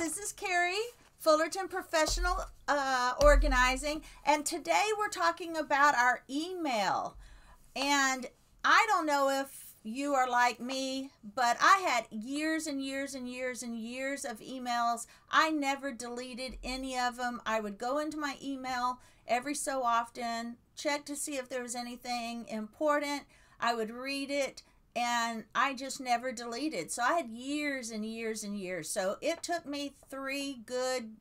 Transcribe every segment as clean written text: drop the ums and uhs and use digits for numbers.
this is Carrie, Fullerton Professional Organizing, and today we're talking about our email. And I don't know if you are like me, but I had years and years and years and years of emails. I never deleted any of them. I would go into my email every so often, check to see if there was anything important. I would read it, and I just never deleted. So I had years and years and years. So it took me 3 good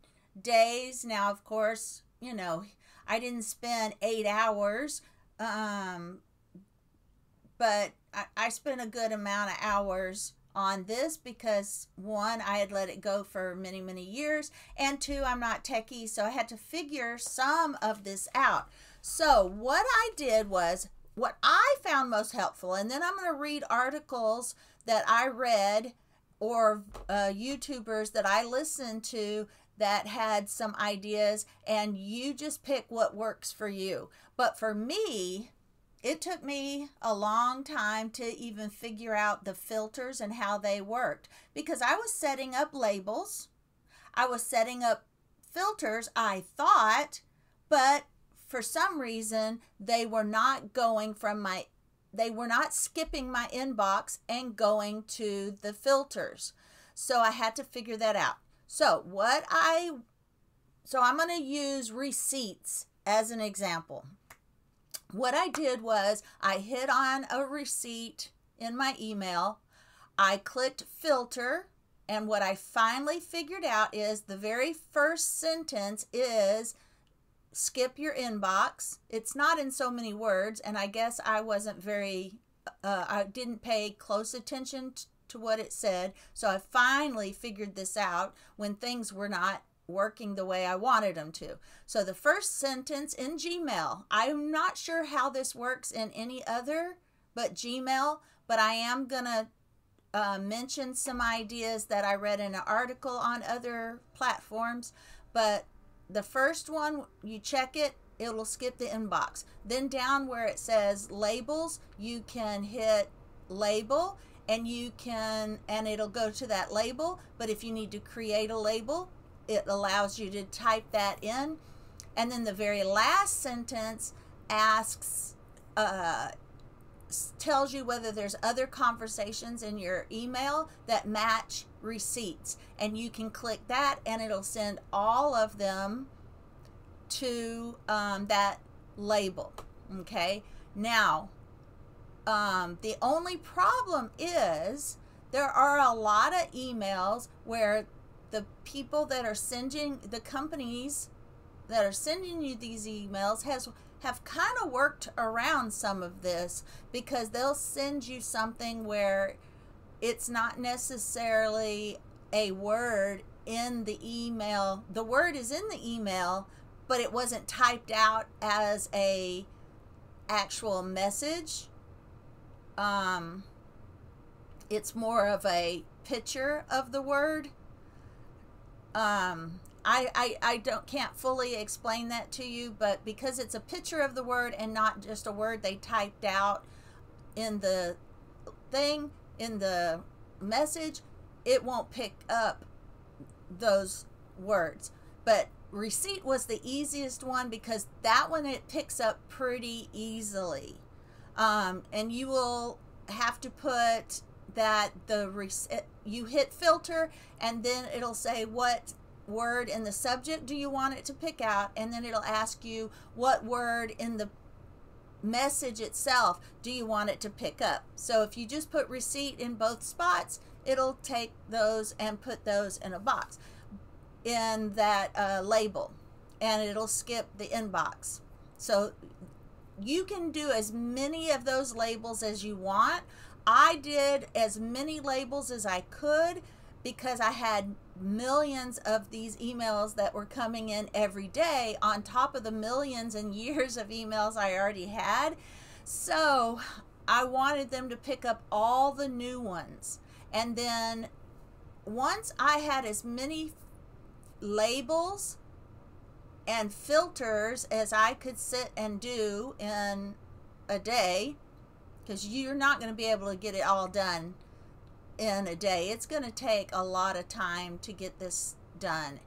days. Now, of course, you know, I didn't spend 8 hours, but I spent a good amount of hours on this because, 1, I had let it go for many, many years, and 2, I'm not techie, so I had to figure some of this out. So what I did was, what I found most helpful, and then I'm going to read articles that I read or YouTubers that I listened to that had some ideas, and you just pick what works for you. But for me, it took me a long time to even figure out the filters and how they worked, because I was setting up labels, I was setting up filters, I thought, but for some reason they were not going from they were not skipping my inbox and going to the filters. So I had to figure that out. So I'm going to use receipts as an example. What I did was I hit on a receipt in my email. I clicked filter, and what I finally figured out is the very first sentence is skip your inbox. It's not in so many words, and I guess I wasn't I didn't pay close attention to what it said. So I finally figured this out when things were not working the way I wanted them to. So the first sentence in Gmail, I'm not sure how this works in any other but Gmail, but I am gonna mention some ideas that I read in an article on other platforms. But the first one, you check it, it'll skip the inbox. Then down where it says labels, you can hit label, and it'll go to that label. But if you need to create a label, it allows you to type that in. And then the very last sentence asks, tells you whether there's other conversations in your email that match receipts. And you can click that, and it'll send all of them to that label. Okay? Now, the only problem is there are a lot of emails where the people that are sending, the companies that are sending you these emails have kind of worked around some of this, because they'll send you something where it's not necessarily a word in the email. The word is in the email, but it wasn't typed out as a actual message. It's more of a picture of the word. I can't fully explain that to you, but because it's a picture of the word and not just a word they typed out in the thing, in the message, it won't pick up those words. But receipt was the easiest one, because that one it picks up pretty easily. And you will have to put that you hit filter, and then it'll say what word in the subject do you want it to pick out, and then it'll ask you what word in the message itself do you want it to pick up. So if you just put receipt in both spots, it'll take those and put those in a box in that label, and it'll skip the inbox. So you can do as many of those labels as you want. I did as many labels as I could, because I had millions of these emails that were coming in every day on top of the millions and years of emails I already had. So I wanted them to pick up all the new ones. And then once I had as many labels and filters as I could sit and do in a day, because you're not going to be able to get it all done in a day. It's going to take a lot of time to get this done.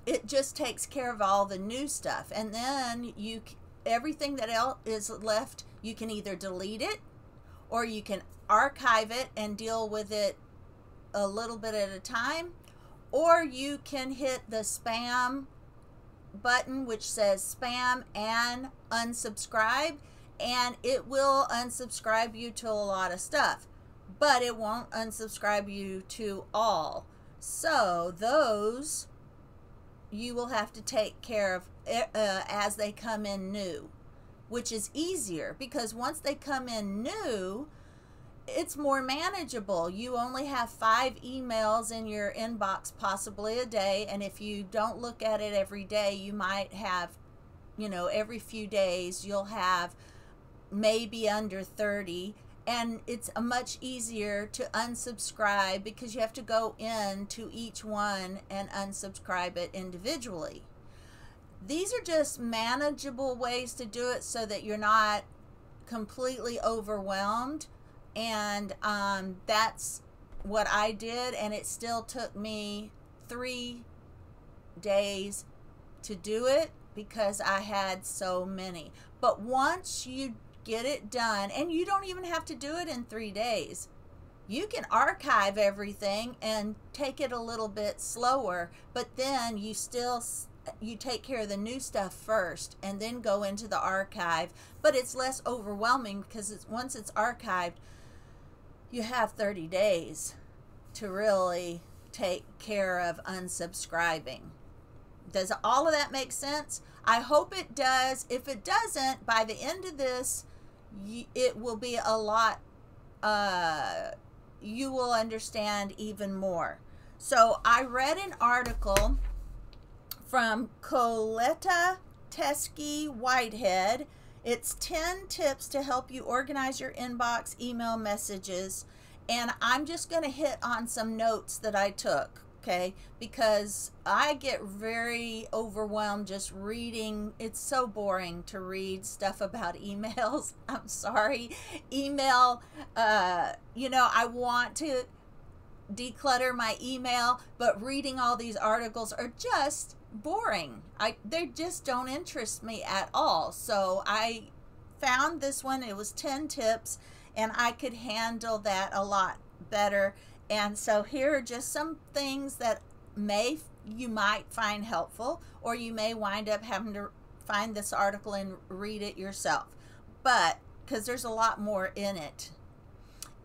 It just takes care of all the new stuff, and then everything that else is left, you can either delete it or you can archive it and deal with it a little bit at a time, or you can hit the spam button which says spam and unsubscribe, and it will unsubscribe you to a lot of stuff, but it won't unsubscribe you to all. So those you will have to take care of as they come in new, which is easier because once they come in new, it's more manageable. You only have 5 emails in your inbox possibly a day, and if you don't look at it every day, you might have, every few days you'll have maybe under 30, and it's much easier to unsubscribe because you have to go into each one and unsubscribe it individually. These are just manageable ways to do it so that you're not completely overwhelmed. And that's what I did, and it still took me 3 days to do it because I had so many. But once you get it done, and you don't even have to do it in 3 days, you can archive everything and take it a little bit slower, but then you take care of the new stuff first and then go into the archive. But it's less overwhelming because once it's archived, you have 30 days to really take care of unsubscribing. Does all of that make sense? I hope it does. If it doesn't, by the end of this, it will be a lot, you will understand even more. So I read an article from Coletta Teskey Whitehead. It's 10 tips to help you organize your inbox email messages. And I'm just going to hit on some notes that I took, okay? Because I get very overwhelmed just reading. It's so boring to read stuff about emails. I'm sorry. Email, I want to declutter my email, but reading all these articles are just boring. They just don't interest me at all. So I found this one. It was 10 tips, and I could handle that a lot better. And so here are just some things that you might find helpful, or you may wind up having to find this article and read it yourself, but because there's a lot more in it.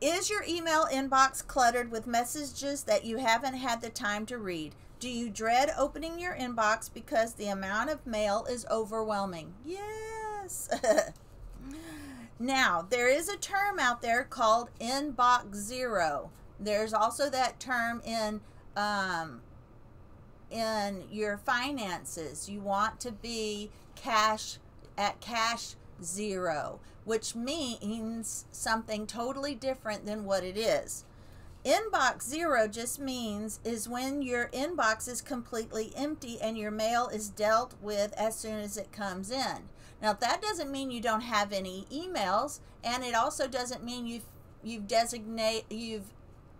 Is your email inbox cluttered with messages that you haven't had the time to read? Do you dread opening your inbox because the amount of mail is overwhelming? Yes. Now, there is a term out there called inbox zero. There's also that term in your finances. You want to be cash zero, which means something totally different than what it is. Inbox zero just means is when your inbox is completely empty and your mail is dealt with as soon as it comes in. Now, that doesn't mean you don't have any emails, and it also doesn't mean you've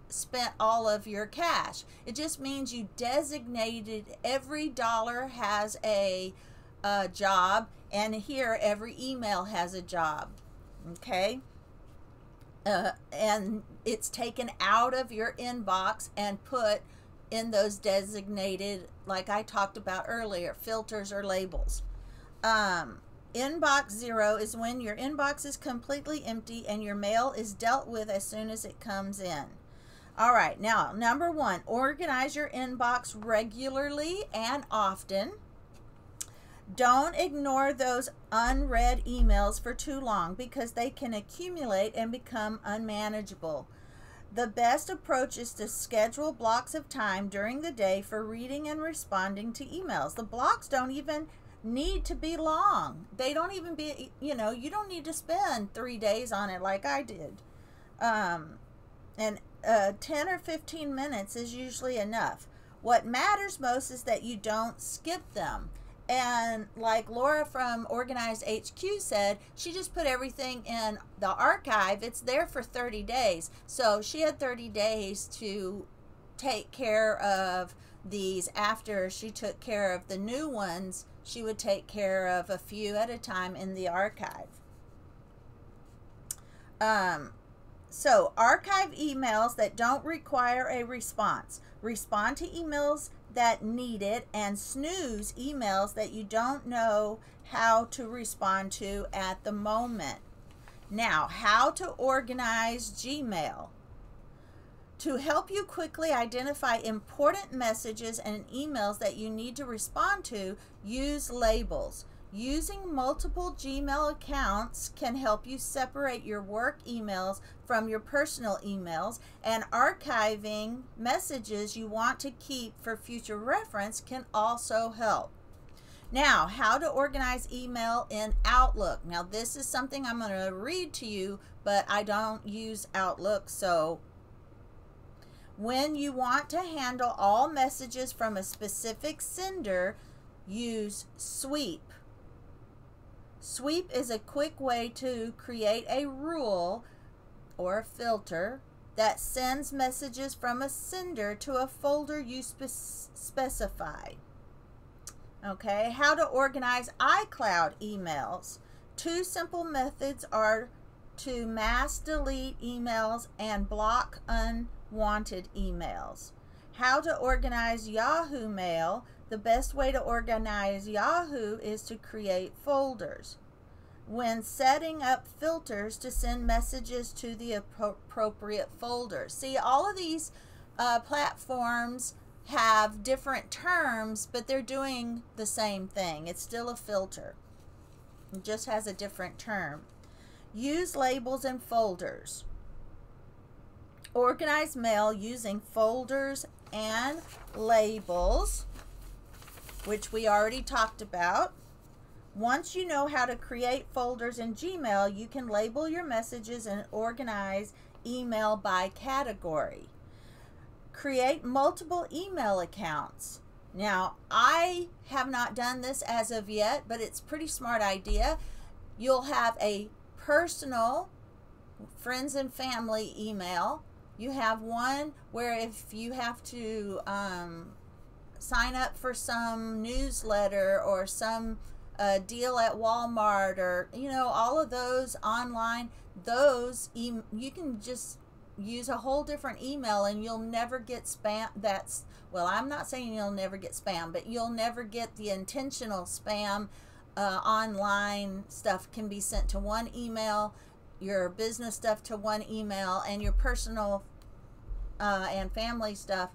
spent all of your cash. It just means you designated every dollar has a job, and here every email has a job. Okay? And it's taken out of your inbox and put in those designated, like I talked about earlier, filters or labels. Inbox zero is when your inbox is completely empty and your mail is dealt with as soon as it comes in. All right, now, number 1, organize your inbox regularly and often. Don't ignore those unread emails for too long because they can accumulate and become unmanageable. The best approach is to schedule blocks of time during the day for reading and responding to emails. The blocks don't even need to be long. They don't even be, you don't need to spend 3 days on it like I did. 10 or 15 minutes is usually enough. What matters most is that you don't skip them. And like Laura from Organized HQ said, she just put everything in the archive. It's there for 30 days. So she had 30 days to take care of these after she took care of the new ones. She would take care of a few at a time in the archive. So archive emails that don't require a response. Respond to emails that need it, and snooze emails that you don't know how to respond to at the moment. Now, how to organize Gmail. To help you quickly identify important messages and emails that you need to respond to, use labels. Using multiple Gmail accounts can help you separate your work emails from your personal emails, and archiving messages you want to keep for future reference can also help. Now, how to organize email in Outlook. Now, this is something I'm going to read to you, but I don't use Outlook, so when you want to handle all messages from a specific sender, use Sweep. Sweep is a quick way to create a rule or a filter that sends messages from a sender to a folder you specify. Okay, how to organize iCloud emails. Two simple methods are to mass delete emails and block unwanted emails. How to organize Yahoo Mail. The best way to organize Yahoo is to create folders. When setting up filters to send messages to the appropriate folders. See, all of these platforms have different terms, but they're doing the same thing. It's still a filter. It just has a different term. Use labels and folders. Organize mail using folders and labels, which we already talked about. Once you know how to create folders in Gmail, you can label your messages and organize email by category. Create multiple email accounts. Now, I have not done this as of yet, but it's a pretty smart idea. You'll have a personal friends and family email. You have one where if you have to sign up for some newsletter or some deal at Walmart, or all of those online, those you can just use a whole different email and you'll never get spam. Well, I'm not saying you'll never get spam, but you'll never get the intentional spam. Online stuff can be sent to one email, your business stuff to one email, and your personal and family stuff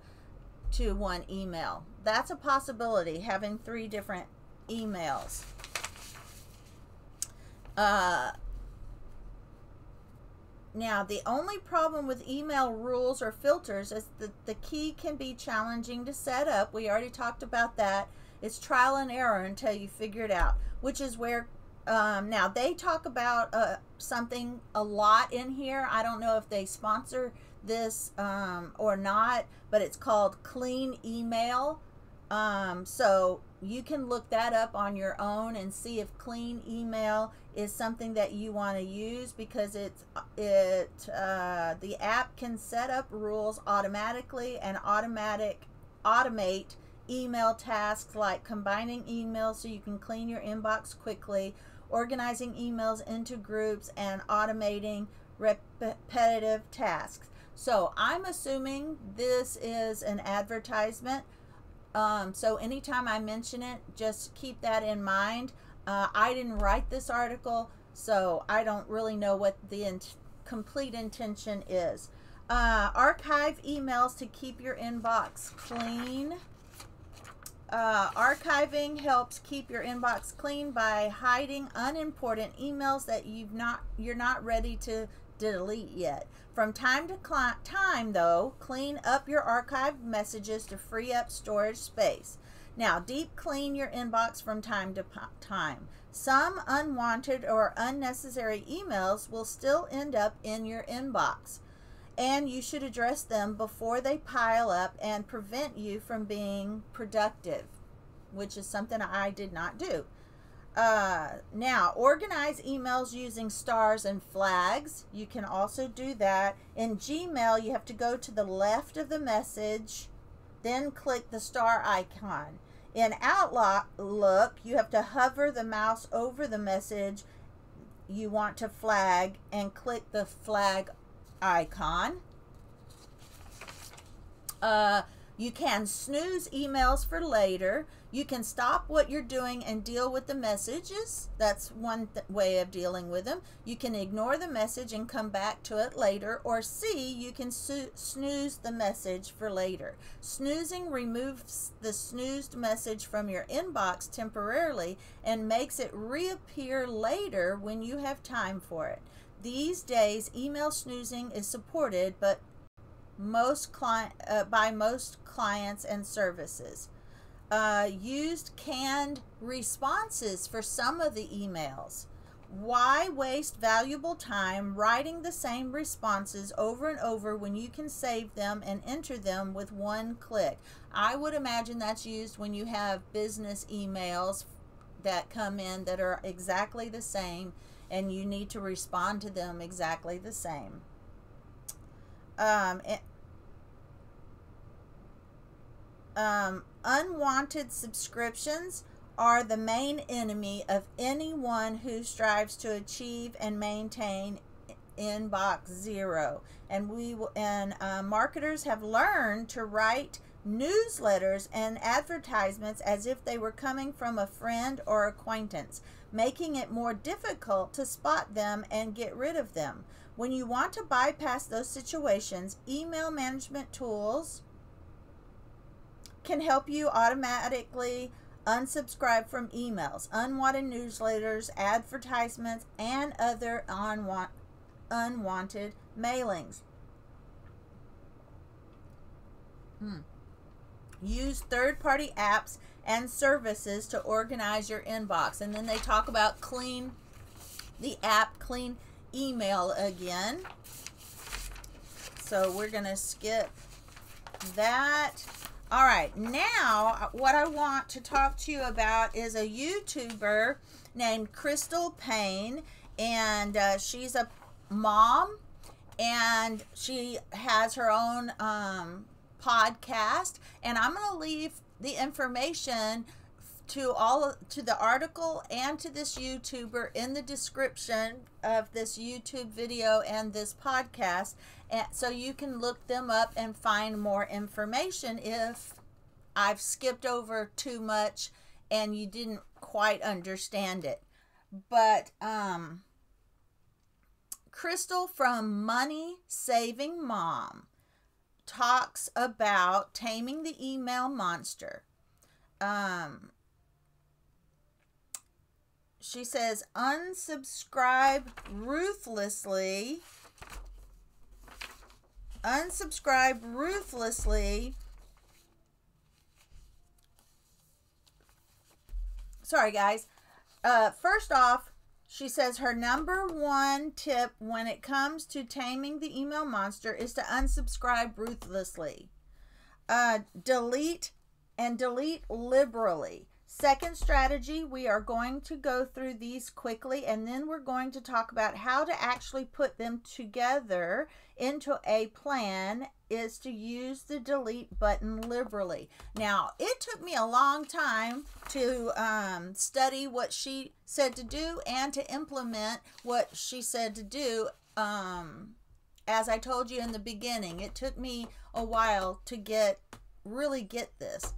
to one email. That's a possibility, having 3 different emails. Now, the only problem with email rules or filters is that the key can be challenging to set up. We already talked about that. It's trial and error until you figure it out, which is where now they talk about something a lot in here. I don't know if they sponsor this or not, but it's called Clean Email. So you can look that up on your own and see if Clean Email is something that you want to use, because the app can set up rules automatically and automate email tasks like combining emails so you can clean your inbox quickly, organizing emails into groups, and automating repetitive tasks. So I'm assuming this is an advertisement. So anytime I mention it, just keep that in mind. I didn't write this article, so I don't really know what the complete intention is. Archive emails to keep your inbox clean. Archiving helps keep your inbox clean by hiding unimportant emails that you're not ready to delete yet. From time to time, though, clean up your archived messages to free up storage space. Now, deep clean your inbox from time to time. Some unwanted or unnecessary emails will still end up in your inbox, and you should address them before they pile up and prevent you from being productive, which is something I did not do. Now, organize emails using stars and flags. You can also do that. In Gmail, you have to go to the left of the message, then click the star icon. In Outlook, you have to hover the mouse over the message you want to flag and click the flag icon. You can snooze emails for later. You can stop what you're doing and deal with the messages. That's one way of dealing with them. You can ignore the message and come back to it later. Or C, you can snooze the message for later. Snoozing removes the snoozed message from your inbox temporarily and makes it reappear later when you have time for it. These days, email snoozing is supported, but by most clients and services. Used canned responses for some of the emails. Why waste valuable time writing the same responses over and over when you can save them and enter them with one click? I would imagine that's used when you have business emails that come in that are exactly the same and you need to respond to them exactly the same. Unwanted subscriptions are the main enemy of anyone who strives to achieve and maintain inbox zero. And marketers have learned to write newsletters and advertisements as if they were coming from a friend or acquaintance, making it more difficult to spot them and get rid of them. When you want to bypass those situations, email management tools can help you automatically unsubscribe from emails, unwanted newsletters, advertisements, and other unwanted mailings. Use third-party apps and services to organize your inbox. And then they talk about clean email again. So we're going to skip that. All right, now what I want to talk to you about is a YouTuber named Paine, and she's a mom, and she has her own podcast, and I'm going to leave the information to the article and to this YouTuber in the description of this YouTube video and this podcast, and so you can look them up and find more information if I've skipped over too much and you didn't quite understand it. But Crystal from Money Saving Mom talks about taming the email monster. She says, unsubscribe ruthlessly. Sorry, guys. First off, she says her number one tip when it comes to taming the email monster is to unsubscribe ruthlessly. Delete liberally. Second strategy, we are going to go through these quickly, and then we're going to talk about how to actually put them together into a plan, is to use the delete button liberally. Now, it took me a long time to study what she said to do and to implement what she said to do. As I told you in the beginning, it took me a while to really get this.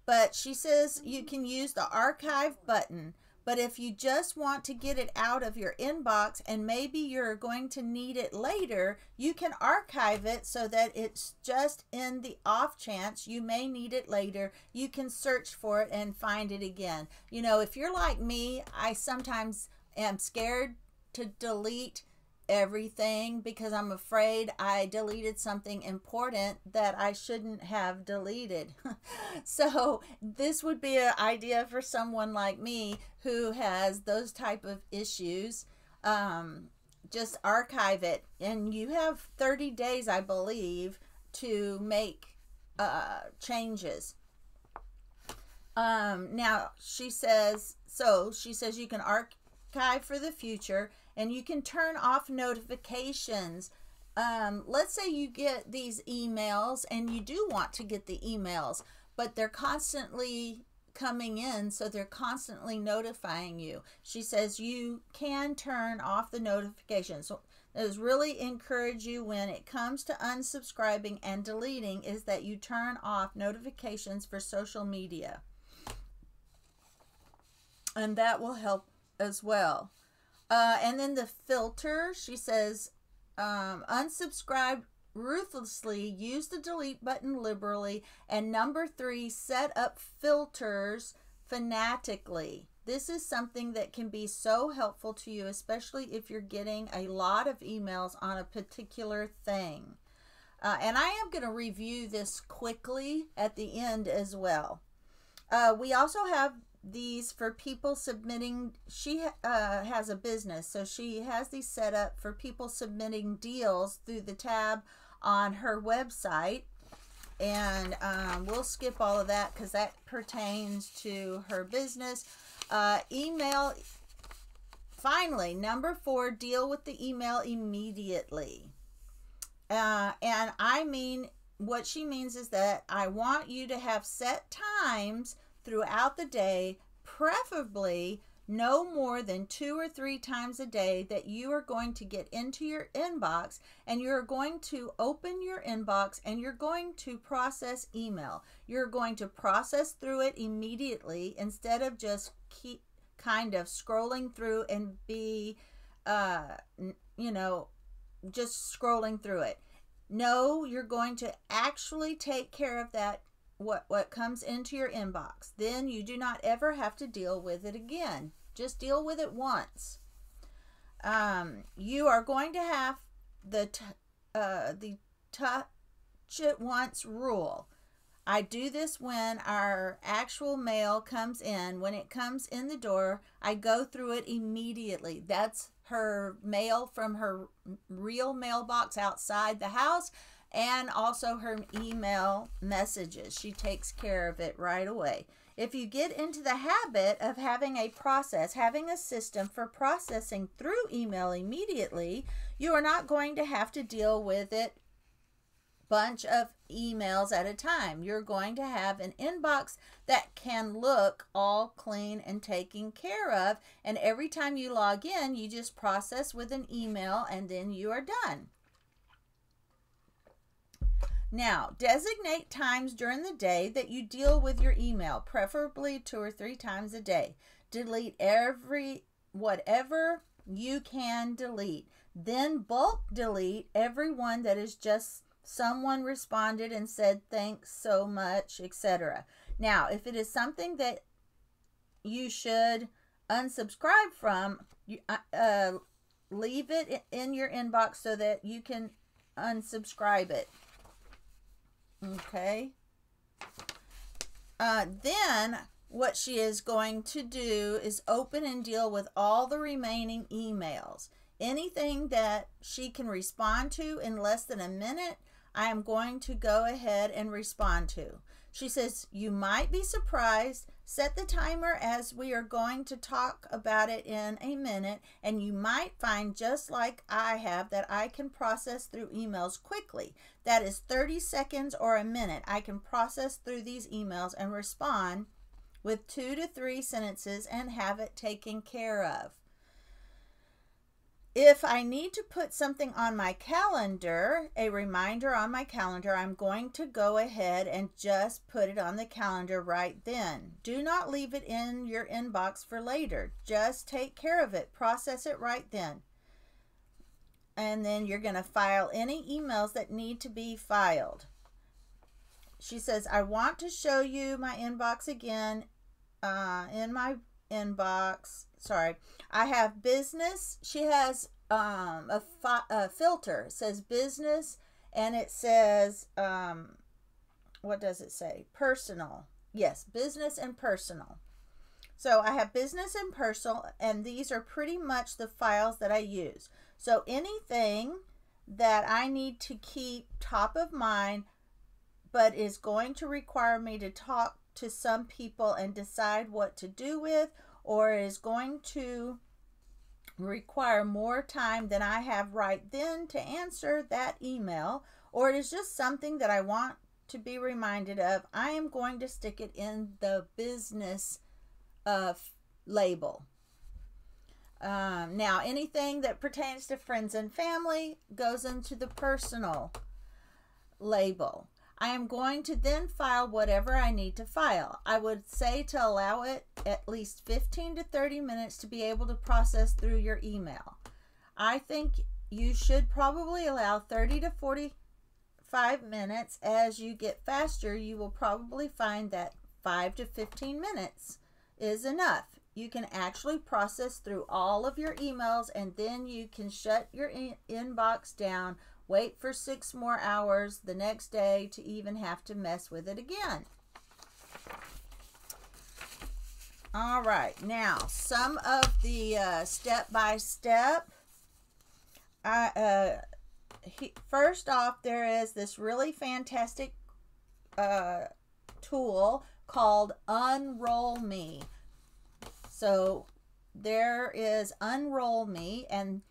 But she says you can use the archive button, but if you just want to get it out of your inbox and maybe you're going to need it later, you can archive it so that it's just in the off chance you may need it later. You can search for it and find it again. You know, if you're like me, I sometimes am scared to delete everything because I'm afraid I deleted something important that I shouldn't have deleted. So this would be an idea for someone like me who has those type of issues. Just archive it, and you have 30 days, I believe, to make changes. Now she says, you can archive for the future, and you can turn off notifications. Let's say you get these emails, and you do want to get the emails, but they're constantly coming in, so they're constantly notifying you. She says you can turn off the notifications. So is really encourage you when it comes to unsubscribing and deleting is that you turn off notifications for social media. And that will help as well. And then the filter, she says, unsubscribe ruthlessly, use the delete button liberally, and number 3, set up filters fanatically. This is something that can be so helpful to you, especially if you're getting a lot of emails on a particular thing. And I am going to review this quickly at the end as well. We also have these for people submitting. She has a business, so she has these set up for people submitting deals through the tab on her website. And we'll skip all of that because that pertains to her business. Email, finally, number 4, deal with the email immediately. And I mean, what she means is that I want you to have set times throughout the day, preferably no more than 2 or 3 times a day, that you are going to get into your inbox, and you're going to open your inbox and you're going to process email. You're going to process through it immediately instead of just keep kind of scrolling through and be, just scrolling through it. No, you're going to actually take care of that, what comes into your inbox. Then you do not ever have to deal with it again. Just deal with it once. You are going to have the touch it once rule. I do this when our actual mail comes in. When it comes in the door, I go through it immediately. That's her mail from her real mailbox outside the house, and also her email messages. She takes care of it right away. If you get into the habit of having a process, having a system for processing through email immediately, you are not going to have to deal with it bunch of emails at a time. You're going to have an inbox that can look all clean and taken care of, and every time you log in, you just process with an email and then you are done. Now, designate times during the day that you deal with your email, preferably 2 or 3 times a day. Delete whatever you can delete. Then bulk delete everyone that is just someone responded and said thanks so much, etc. Now, if it is something that you should unsubscribe from, leave it in your inbox so that you can unsubscribe it. Okay. Then what she is going to do is open and deal with all the remaining emails. Anything that she can respond to in less than a minute, I am going to go ahead and respond to. She says, you might be surprised. Set the timer as we are going to talk about it in a minute, and you might find, just like I have, that I can process through emails quickly. That is 30 seconds or a minute. I can process through these emails and respond with 2 to 3 sentences and have it taken care of. If I need to put something on my calendar, a reminder on my calendar, I'm going to go ahead and just put it on the calendar right then. Do not leave it in your inbox for later. Just take care of it. Process it right then. And then you're going to file any emails that need to be filed. She says, I want to show you my inbox again. In my inbox, sorry, I have business. She has a filter. It says business, and it says, what does it say? Personal. Yes, business and personal. So I have business and personal, and these are pretty much the files that I use. So anything that I need to keep top of mind, but is going to require me to talk to some people and decide what to do with, or is going to require more time than I have right then to answer that email, or it is just something that I want to be reminded of, I am going to stick it in the business label. Now, anything that pertains to friends and family goes into the personal label. I am going to then file whatever I need to file. I would say to allow it at least 15 to 30 minutes to be able to process through your email. I think you should probably allow 30 to 45 minutes. As you get faster, you will probably find that 5 to 15 minutes is enough. You can actually process through all of your emails, and then you can shut your inbox down, wait for 6 more hours the next day to even have to mess with it again. All right, now some of the step-by-step. First off, there is this really fantastic tool called Unroll Me. So there is Unroll Me, and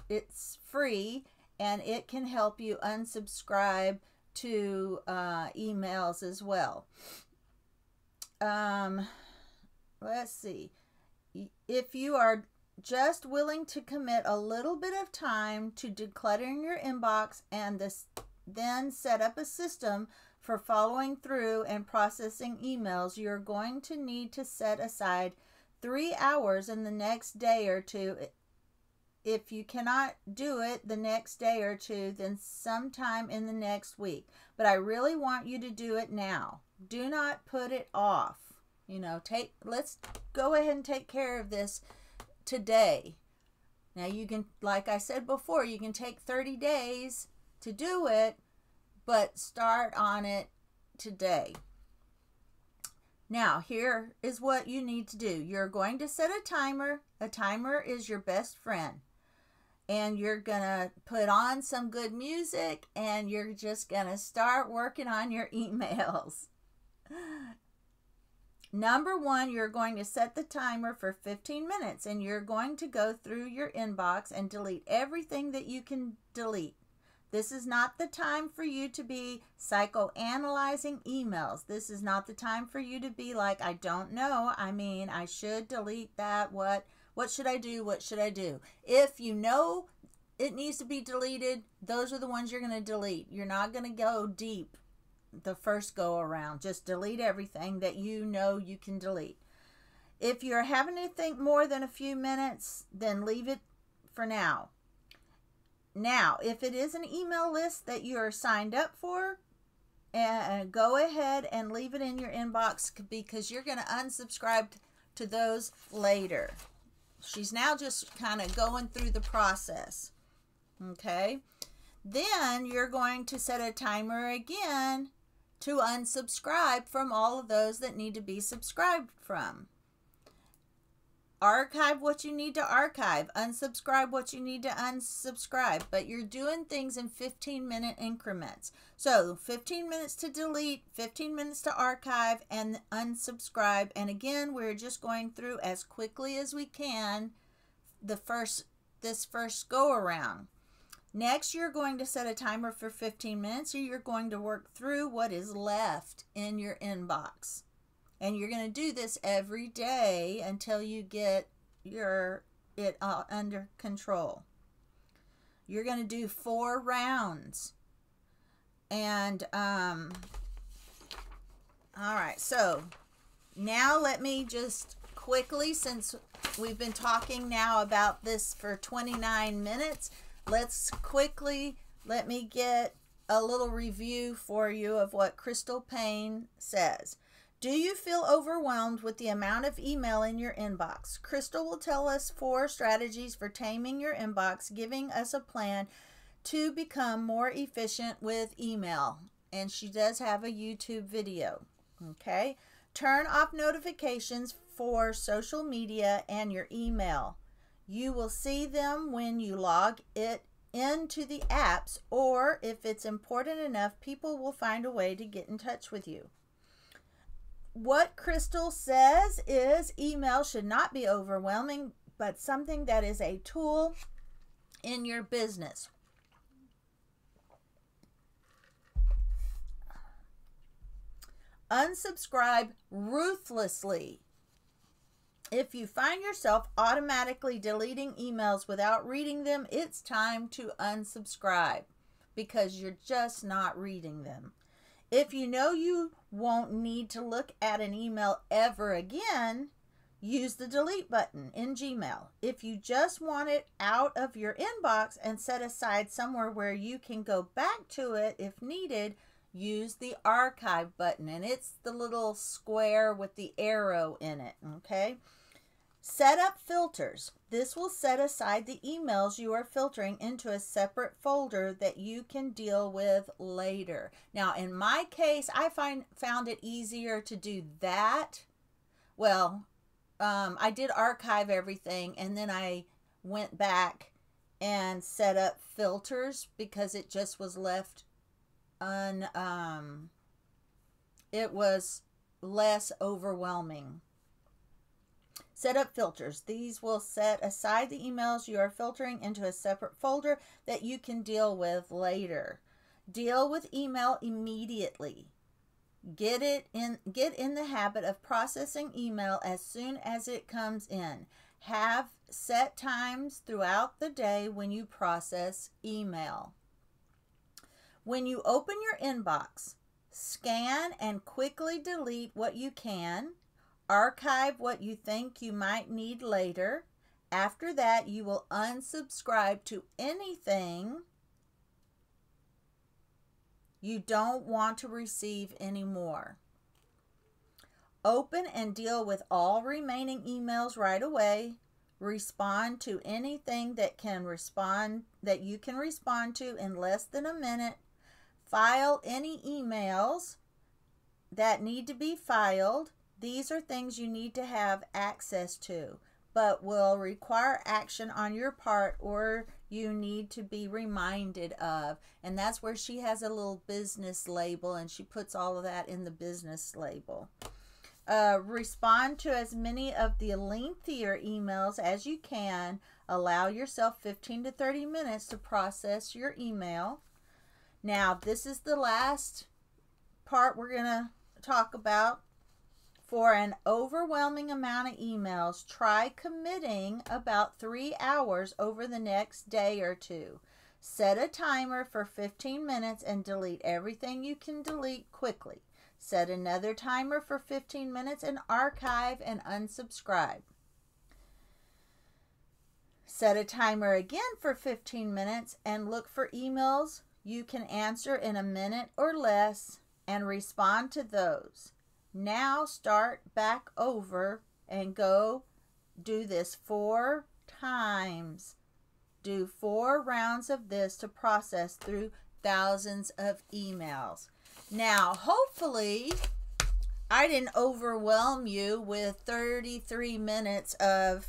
it's free, and it can help you unsubscribe to emails as well. Let's see. If you are just willing to commit a little bit of time to decluttering your inbox and then set up a system for following through and processing emails, you're going to need to set aside 3 hours in the next day or two. If you cannot do it the next day or two, then sometime in the next week. But I really want you to do it now. Do not put it off. You know, let's go ahead and take care of this today. Now you can, like I said before, you can take 30 days to do it, but start on it today. Now, here is what you need to do. You're going to set a timer. A timer is your best friend. And you're going to put on some good music, and you're just going to start working on your emails. Number 1, you're going to set the timer for 15 minutes, and you're going to go through your inbox and delete everything that you can delete. This is not the time for you to be psychoanalyzing emails. This is not the time for you to be like, I don't know. I mean, I should delete that. What should I do? What should I do? If you know it needs to be deleted, those are the ones you're going to delete. You're not going to go deep the first go around. Just delete everything that you know you can delete. If you're having to think more than a few minutes, then leave it for now. Now, if it is an email list that you're signed up for, go ahead and leave it in your inbox, because you're going to unsubscribe to those later. She's now just kind of going through the process. Okay? Then you're going to set a timer again to unsubscribe from all of those that need to be subscribed from. Archive what you need to archive. Unsubscribe what you need to unsubscribe. But you're doing things in 15-minute increments. So 15 minutes to delete, 15 minutes to archive, and unsubscribe. And again, we're just going through as quickly as we can this first go around. Next, you're going to set a timer for 15 minutes, or you're going to work through what is left in your inbox. And you're going to do this every day until you get it under control. You're going to do 4 rounds. And, all right, so now let me just quickly, since we've been talking now about this for 29 minutes, let me get a little review for you of what Crystal Paine says. Do you feel overwhelmed with the amount of email in your inbox? Crystal will tell us 4 strategies for taming your inbox, giving us a plan to become more efficient with email. And she does have a YouTube video. Okay. Turn off notifications for social media and your email. You will see them when you log it into the apps, or if it's important enough, people will find a way to get in touch with you. what Crystal says is email should not be overwhelming, but something that is a tool in your business. Unsubscribe ruthlessly. If you find yourself automatically deleting emails without reading them, it's time to unsubscribe because you're just not reading them. If you know you won't need to look at an email ever again, use the delete button in Gmail. If you just want it out of your inbox and set aside somewhere where you can go back to it if needed, use the archive button, and it's the little square with the arrow in it, okay? Set up filters. This will set aside the emails you are filtering into a separate folder that you can deal with later. Now, in my case, I found it easier to do that. Well, I did archive everything, and then I went back and set up filters because it just was left it was less overwhelming. Set up filters. These will set aside the emails you are filtering into a separate folder that you can deal with later. Deal with email immediately. Get in the habit of processing email as soon as it comes in. Have set times throughout the day when you process email. When you open your inbox, scan and quickly delete what you can. Archive what you think you might need later. After that, you will unsubscribe to anything you don't want to receive anymore. Open and deal with all remaining emails right away. Respond to anything that you can respond to in less than a minute. File any emails that need to be filed. These are things you need to have access to, but will require action on your part or you need to be reminded of. And that's where she has a little business label, and she puts all of that in the business label. Respond to as many of the lengthier emails as you can. Allow yourself 15 to 30 minutes to process your email. Now, this is the last part we're going to talk about. For an overwhelming amount of emails, try committing about 3 hours over the next day or two. Set a timer for 15 minutes and delete everything you can delete quickly. Set another timer for 15 minutes and archive and unsubscribe. Set a timer again for 15 minutes and look for emails you can answer in a minute or less and respond to those. Now start back over and go do this 4 times. Do 4 rounds of this to process through thousands of emails. Now, hopefully, I didn't overwhelm you with 33 minutes of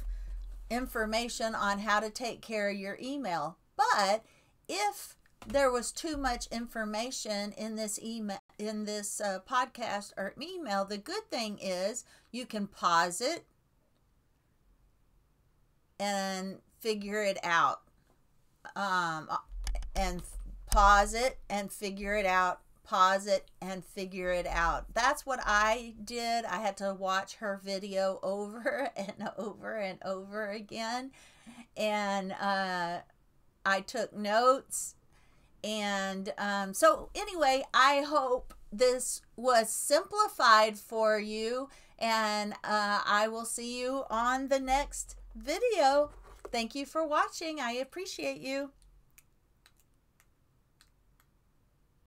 information on how to take care of your email. But if there was too much information in this email, in this podcast or email, the good thing is you can pause it and figure it out, and pause it and figure it out, pause it and figure it out. That's what I did. I had to watch her video over and over and over again, and I took notes. And so anyway, I hope this was simplified for you, and I will see you on the next video. Thank you for watching. I appreciate you.